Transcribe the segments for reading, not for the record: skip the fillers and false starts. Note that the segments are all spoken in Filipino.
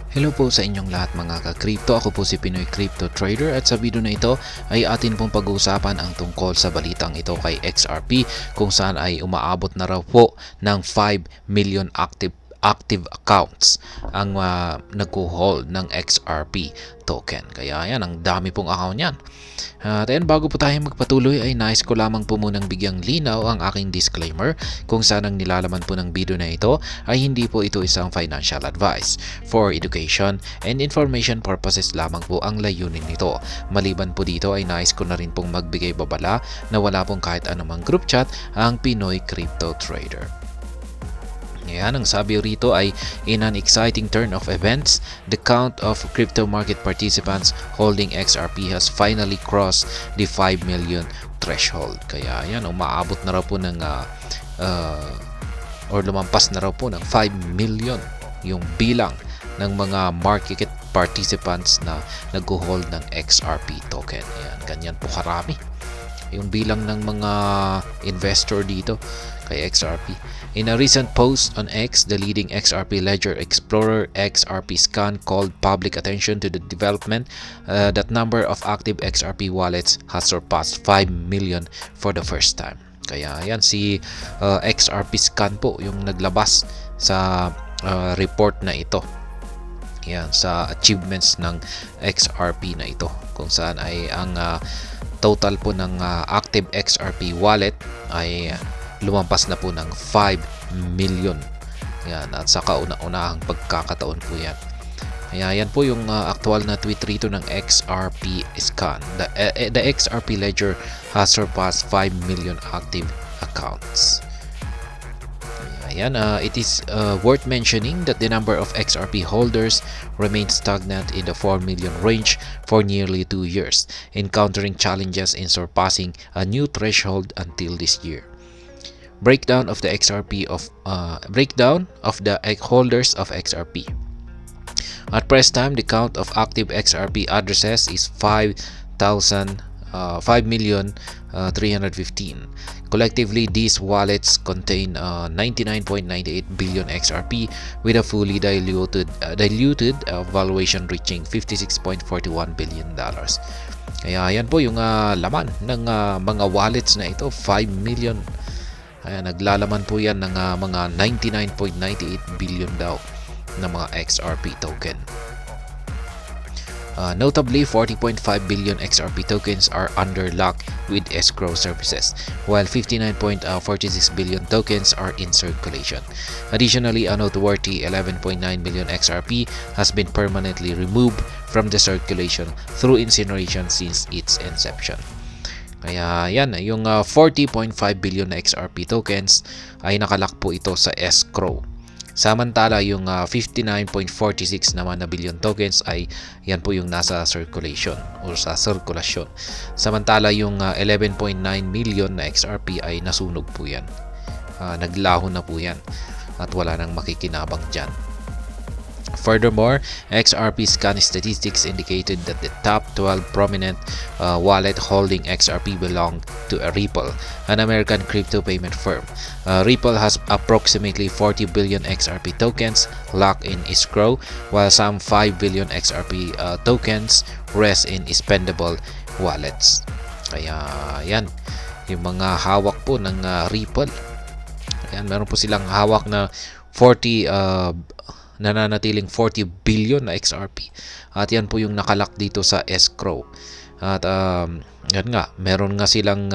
Hello po sa inyong lahat mga ka-crypto. Ako po si Pinoy Crypto Trader at sa video na ito ay atin pong pag-uusapan ang tungkol sa balitang ito kay XRP kung saan ay umaabot na raw po ng 5 million active accounts ang nagko-hold ng XRP token. Kaya yan, ang dami pong account yan. At bago po tayo magpatuloy ay nais ko lamang po munang bigyang linaw ang aking disclaimer kung saan ang nilalaman po ng video na ito ay hindi po ito isang financial advice. For education and information purposes lamang po ang layunin nito. Maliban po dito ay nais ko na rin pong magbigay babala na wala pong kahit anumang group chat ang Pinoy Crypto Trader. Yan, ang sabi rito ay in an exciting turn of events, the count of crypto market participants holding XRP has finally crossed the 5 million threshold. Kaya yan, umaabot na raw po ng or lumampas na raw po ng 5 million yung bilang ng mga market participants na nag-hold ng XRP token. Yan, ganyan po karami yung bilang ng mga investor dito kay XRP. In a recent post on X, the leading XRP ledger explorer XRP Scan called public attention to the development that number of active XRP wallets has surpassed 5 million for the first time. Kaya yan si XRP Scan po yung naglabas sa report na ito. Yan sa achievements ng XRP na ito kung saan ay ang total po ng active XRP wallet ay lumampas na po ng 5 million. Yan, at sa kauna-unahang pagkakataon po yan. Kaya yan po yung actual na tweet rito ng XRP Scan. The XRP ledger has surpassed 5 million active accounts. Ayan, it is worth mentioning that the number of XRP holders remained stagnant in the 4 million range for nearly 2 years, encountering challenges in surpassing a new threshold until this year. Breakdown of the holders of XRP. At present time, the count of active XRP addresses is 5,315. Collectively, these wallets contain 99.98 billion XRP with a fully diluted valuation reaching $56.41 billion. Kaya yan po yung laman ng mga wallets na ito, 5 million. Kaya naglalaman po yan ng mga 99.98 billion daw na mga XRP token. Notably, 40.5 billion XRP tokens are under lock with escrow services, while 59.46 billion tokens are in circulation. Additionally, a noteworthy 11.9 billion XRP has been permanently removed from the circulation through incineration since its inception. Kaya yan, yung 40.5 billion na XRP tokens ay nakalak po ito sa escrow. Samantala, yung 59.46 naman na billion tokens ay yan po yung nasa circulation o sa sirkulasyon. Samantala, yung 11.9 million na XRP ay nasunog po yan. Naglaho na po yan at wala nang makikinabang dyan. Furthermore, XRP Scan statistics indicated that the top 12 prominent wallet holding XRP belong to Ripple, an American crypto payment firm. Ripple has approximately 40 billion XRP tokens locked in escrow, while some 5 billion XRP tokens rest in expendable wallets. Kaya yan, yung mga hawak po ng Ripple. Ayan, meron po silang hawak na nananatiling 40 billion na XRP. At yan po yung nakalak dito sa escrow. At yan nga, meron nga silang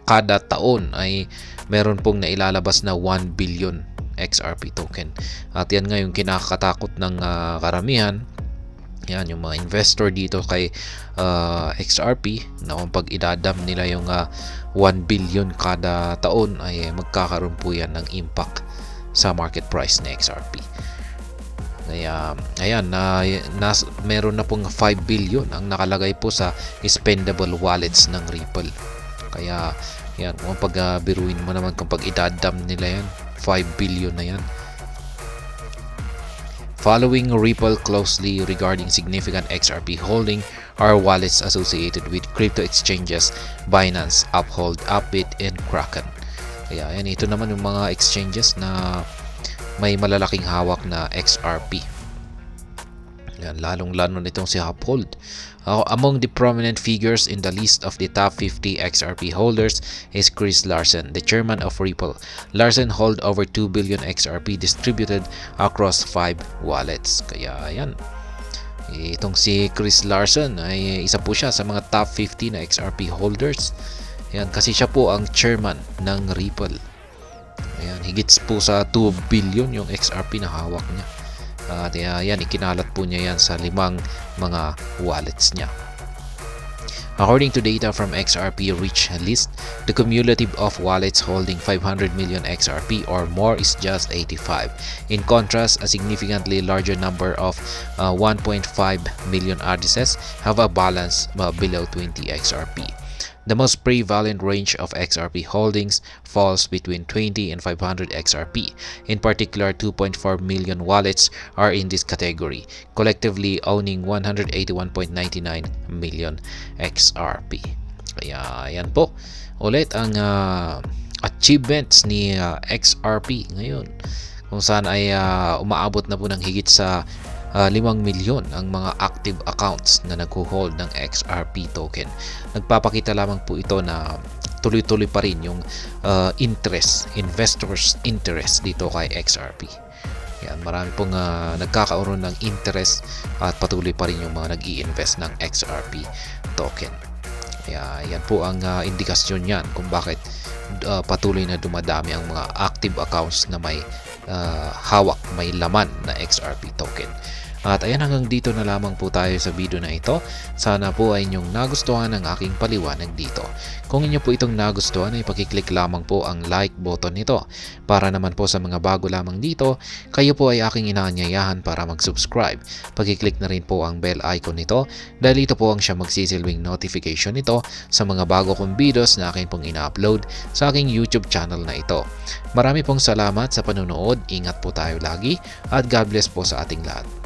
kada taon ay meron pong nailalabas na 1 billion XRP token. At yan nga yung kinakatakot ng karamihan. Yan yung mga investor dito kay XRP na kung pag idadam nila yung 1 billion kada taon ay magkakaroon po yan ng impact sa market price ng XRP. Kaya ayan, meron na pong 5 billion ang nakalagay po sa expendable wallets ng Ripple. Kaya yan, kung pagbiruin mo naman kung pag idadam nila yan, 5 billion na yan. Following Ripple closely regarding significant XRP holding are wallets associated with crypto exchanges Binance, Uphold, Upbit, and Kraken. Kaya yan, ito naman yung mga exchanges na may malalaking hawak na XRP. Yan, lalong-lalo nitong si Uphold. Among the prominent figures in the list of the top 50 XRP holders is Chris Larsen, the chairman of Ripple. Larsen hold over 2 billion XRP distributed across 5 wallets. Kaya yan. Itong si Chris Larsen ay isa po siya sa mga top 50 na XRP holders. Yan, kasi siya po ang chairman ng Ripple. Ayan, higit po sa 2 billion yung XRP na hawak niya. At yan, ikinalat po niya yan sa 5 mga wallets niya. According to data from XRP Rich List, the cumulative of wallets holding 500 million XRP or more is just 85. In contrast, a significantly larger number of 1.5 million addresses have a balance below 20 XRP. The most prevalent range of XRP holdings falls between 20 and 500 XRP. In particular, 2.4 million wallets are in this category, collectively owning 181.99 million XRP. Kaya yan po ulit ang achievements ni XRP ngayon, kung saan ay umaabot na po ng higit sa 5 milyon ang mga active accounts na nag-hold ng XRP token. Nagpapakita lamang po ito na tuloy-tuloy pa rin yung investors interest dito kay XRP. Yan, marami pong nagkakaroon ng interest at patuloy pa rin yung mga nag-i-invest ng XRP token. Kaya yan po ang indikasyon yan kung bakit patuloy na dumadami ang mga active accounts na may hawak, may laman na XRP token. At ayan, hanggang dito na lamang po tayo sa video na ito. Sana po ay inyong nagustuhan ang aking paliwanag dito. Kung inyo po itong nagustuhan ay pakiclick lamang po ang like button nito. Para naman po sa mga bago lamang dito, kayo po ay aking inaanyayahan para mag-subscribe. Pakiclick na rin po ang bell icon nito dahil ito po ang siya magsisilbing notification nito sa mga bago kong videos na akin pong ina-upload sa aking YouTube channel na ito. Marami pong salamat sa panonood, ingat po tayo lagi at God bless po sa ating lahat.